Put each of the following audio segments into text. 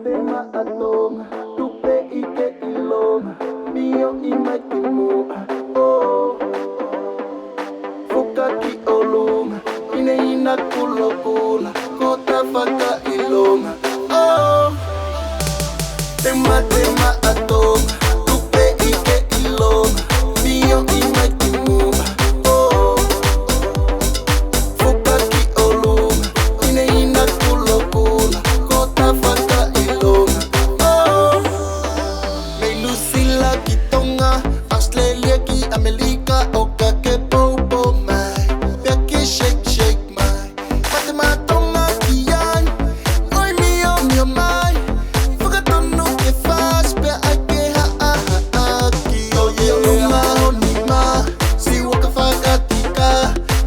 tema atong tupe ike ilong mio imay timu oh fuka ki olung ina kulokula kota faka ilong oh tema atong tupe ike ilong mio imay timu oh fuka ki olung ina kulokula kota faka ilong oh may Lucila kitonga Australia ki Amerika oka ke popo mai Becky shake mai Matematonga kian oi mio mai Fugatono ke fast pe ake ha ki oye lunga honima si waka fagatika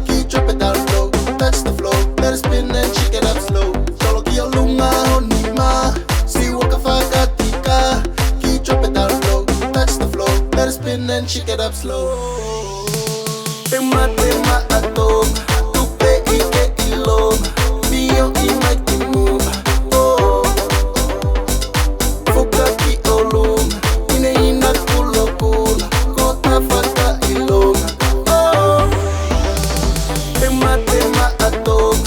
ki drop it down low touch the floor let it spin and shake it up slow solo ki lunga honima si waka fagatika ki drop it down low touch the floor let it spin and shake it up slow tema atong tupe ike ilong mio imay timu oh fuka ki olung ina kulokula kota faka ilong oh tema atong